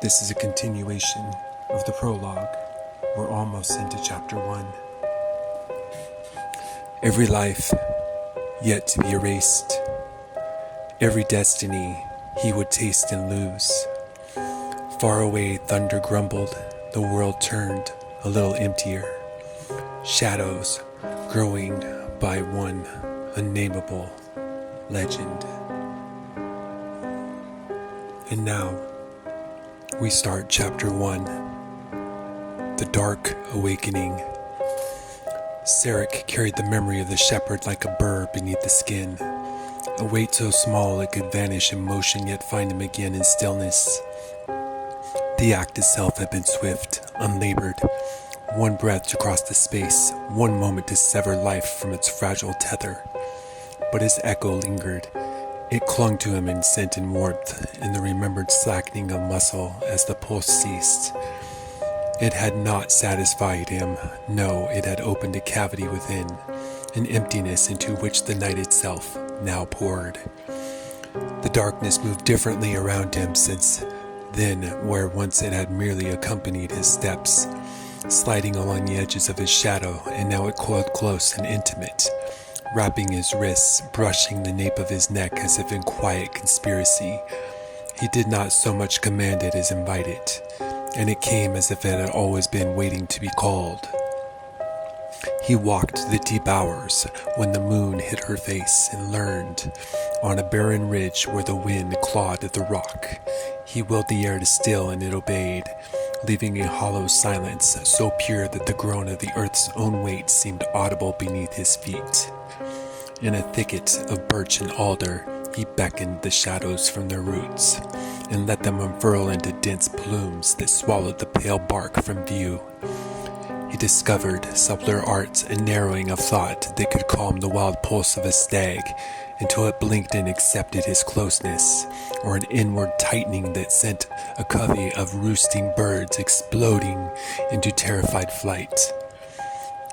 This is a continuation of the prologue. We're almost into chapter 1. Every life yet to be erased. Every destiny he would taste and lose. Far away thunder grumbled, the world turned a little emptier. Shadows growing by one unnameable legend. And now, we start chapter 1, The Dark Awakening. Serekh carried the memory of the shepherd like a burr beneath the skin, a weight so small it could vanish in motion yet find him again in stillness. The act itself had been swift, unlabored, one breath to cross the space, one moment to sever life from its fragile tether. But his echo lingered. It clung to him in scent and warmth, in the remembered slackening of muscle as the pulse ceased. It had not satisfied him. No, it had opened a cavity within, an emptiness into which the night itself now poured. The darkness moved differently around him since then, where once it had merely accompanied his steps, sliding along the edges of his shadow, and now it coiled close and intimate, wrapping his wrists, brushing the nape of his neck as if in quiet conspiracy. He did not so much command it as invite it, and it came as if it had always been waiting to be called. He walked the deep hours when the moon hid her face and learned, on a barren ridge where the wind clawed at the rock, he willed the air to still and it obeyed, leaving a hollow silence so pure that the groan of the earth's own weight seemed audible beneath his feet. In a thicket of birch and alder, he beckoned the shadows from their roots and let them unfurl into dense plumes that swallowed the pale bark from view. He discovered subtler arts and narrowing of thought that could calm the wild pulse of a stag until it blinked and accepted his closeness, or an inward tightening that sent a covey of roosting birds exploding into terrified flight.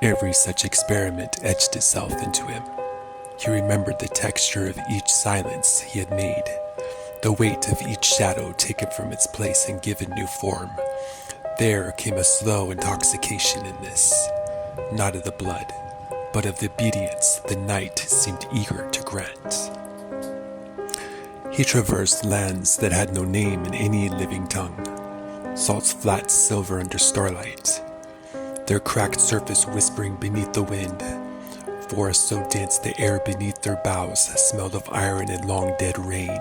Every such experiment etched itself into him. He remembered the texture of each silence he had made, the weight of each shadow taken from its place and given new form. There came a slow intoxication in this, not of the blood, but of the obedience the night seemed eager to grant. He traversed lands that had no name in any living tongue, salt's flat silver under starlight, their cracked surface whispering beneath the wind, forests so dense the air beneath their boughs smelled of iron and long dead rain.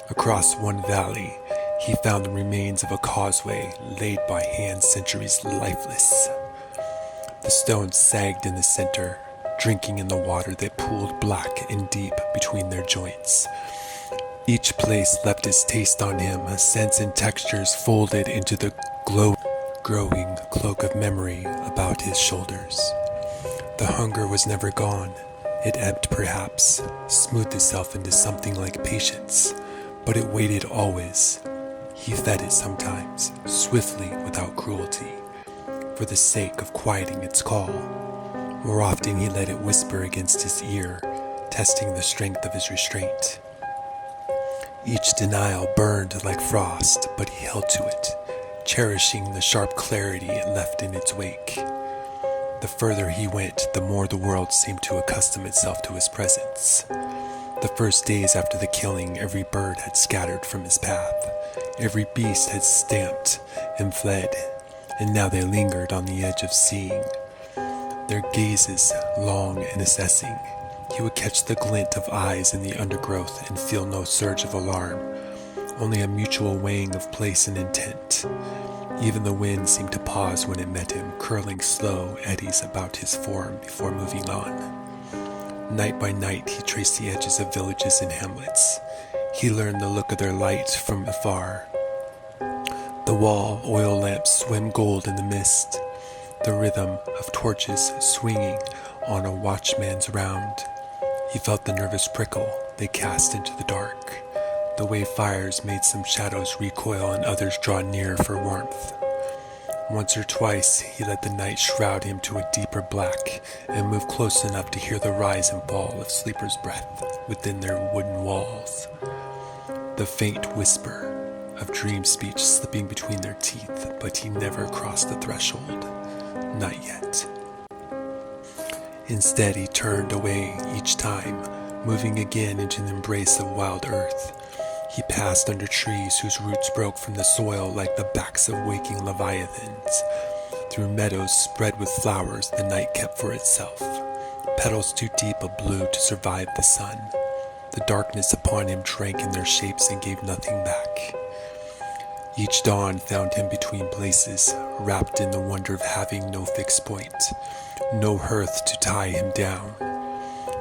Across one valley, he found the remains of a causeway laid by hands centuries lifeless. The stones sagged in the center, drinking in the water that pooled black and deep between their joints. Each place left its taste on him, scents and textures folded into the growing cloak of memory about his shoulders. The hunger was never gone. It ebbed perhaps, smoothed itself into something like patience, but it waited always. He fed it sometimes, swiftly without cruelty, for the sake of quieting its call. More often he let it whisper against his ear, testing the strength of his restraint. Each denial burned like frost, but he held to it, cherishing the sharp clarity it left in its wake. The further he went, the more the world seemed to accustom itself to his presence. The first days after the killing, every bird had scattered from his path. Every beast had stamped and fled, and now they lingered on the edge of seeing. Their gazes long and assessing, he would catch the glint of eyes in the undergrowth and feel no surge of alarm, only a mutual weighing of place and intent. Even the wind seemed to pause when it met him, curling slow eddies about his form before moving on. Night by night he traced the edges of villages and hamlets. He learned the look of their light from afar. The wall oil lamps swim gold in the mist, the rhythm of torches swinging on a watchman's round. He felt the nervous prickle they cast into the dark, the way fires made some shadows recoil and others draw near for warmth. Once or twice he let the night shroud him to a deeper black and move close enough to hear the rise and fall of sleepers' breath within their wooden walls. The faint whisper of dream speech slipping between their teeth, but he never crossed the threshold. Not yet. Instead, he turned away each time, moving again into the embrace of wild earth. He passed under trees whose roots broke from the soil like the backs of waking leviathans. Through meadows spread with flowers the night kept for itself, petals too deep a blue to survive the sun. The darkness upon him drank in their shapes and gave nothing back. Each dawn found him between places, wrapped in the wonder of having no fixed point, no hearth to tie him down.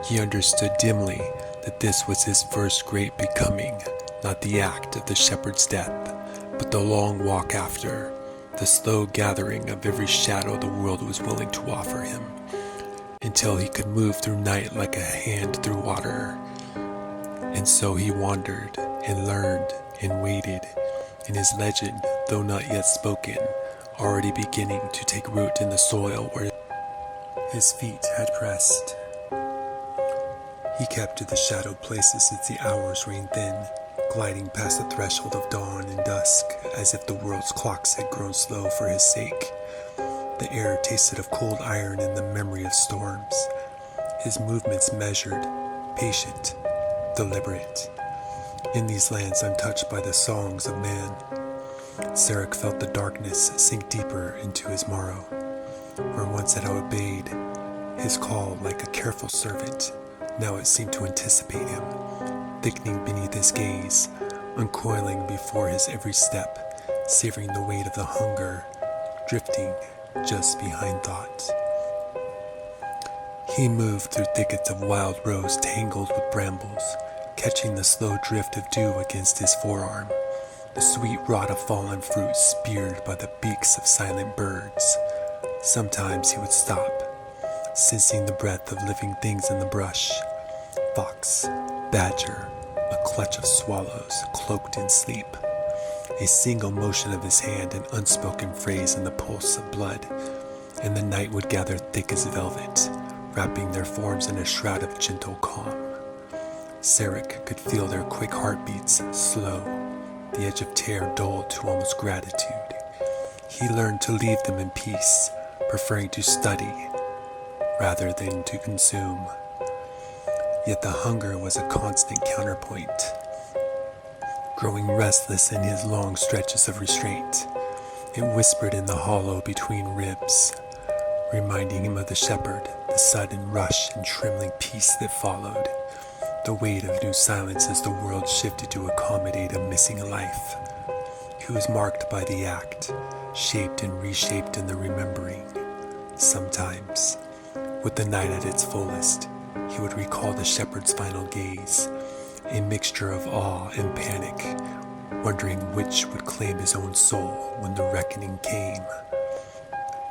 He understood dimly that this was his first great becoming, not the act of the shepherd's death, but the long walk after, the slow gathering of every shadow the world was willing to offer him, until he could move through night like a hand through water. And so he wandered and learned and waited, and his legend, though not yet spoken, already beginning to take root in the soil where his feet had pressed. He kept to the shadowed places as the hours rained thin, gliding past the threshold of dawn and dusk, as if the world's clocks had grown slow for his sake. The air tasted of cold iron in the memory of storms. His movements measured, patient, deliberate. In these lands untouched by the songs of man, Serekh felt the darkness sink deeper into his marrow, where once it had obeyed his call like a careful servant. Now it seemed to anticipate him, thickening beneath his gaze, uncoiling before his every step, savoring the weight of the hunger, drifting just behind thought. He moved through thickets of wild rose tangled with brambles, catching the slow drift of dew against his forearm, the sweet rot of fallen fruit speared by the beaks of silent birds. Sometimes he would stop, sensing the breath of living things in the brush, fox, badger, a clutch of swallows cloaked in sleep. A single motion of his hand, an unspoken phrase in the pulse of blood, and the night would gather thick as velvet, wrapping their forms in a shroud of gentle calm. Serekh could feel their quick heartbeats, slow, the edge of terror dulled to almost gratitude. He learned to leave them in peace, preferring to study rather than to consume. Yet the hunger was a constant counterpoint, growing restless in his long stretches of restraint. It whispered in the hollow between ribs, reminding him of the shepherd, the sudden rush and trembling peace that followed, the weight of new silence as the world shifted to accommodate a missing life. He was marked by the act, shaped and reshaped in the remembering. Sometimes, with the night at its fullest, he would recall the shepherd's final gaze, a mixture of awe and panic, wondering which would claim his own soul when the reckoning came.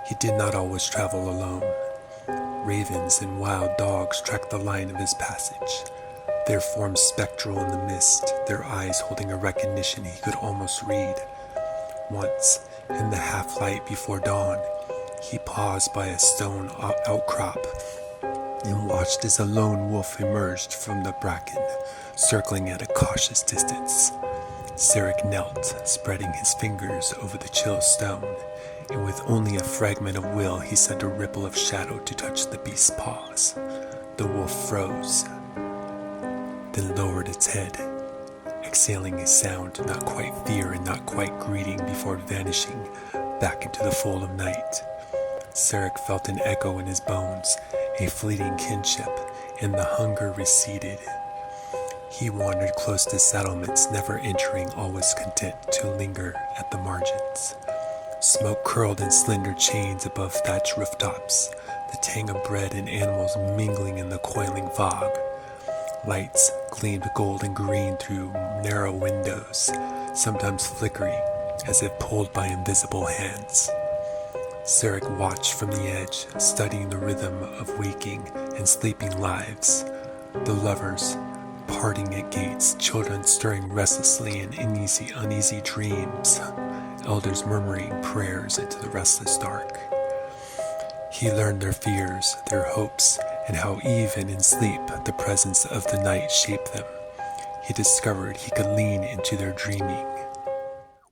He did not always travel alone. Ravens and wild dogs tracked the line of his passage, their forms spectral in the mist, their eyes holding a recognition he could almost read. Once, in the half-light before dawn, he paused by a stone outcrop and watched as a lone wolf emerged from the bracken, circling at a cautious distance. Serekh knelt, spreading his fingers over the chill stone, and with only a fragment of will he sent a ripple of shadow to touch the beast's paws. The wolf froze, then lowered its head, exhaling a sound not quite fear and not quite greeting before vanishing back into the fold of night. Serekh felt an echo in his bones, a fleeting kinship, and the hunger receded. He wandered close to settlements, never entering, always content to linger at the margins. Smoke curled in slender chains above thatched rooftops, the tang of bread and animals mingling in the coiling fog. Lights gleamed gold and green through narrow windows, sometimes flickering as if pulled by invisible hands. Serekh watched from the edge, studying the rhythm of waking and sleeping lives. The lovers parting at gates, children stirring restlessly in uneasy dreams, elders murmuring prayers into the restless dark. He learned their fears, their hopes, and how even in sleep the presence of the night shaped them. He discovered he could lean into their dreaming,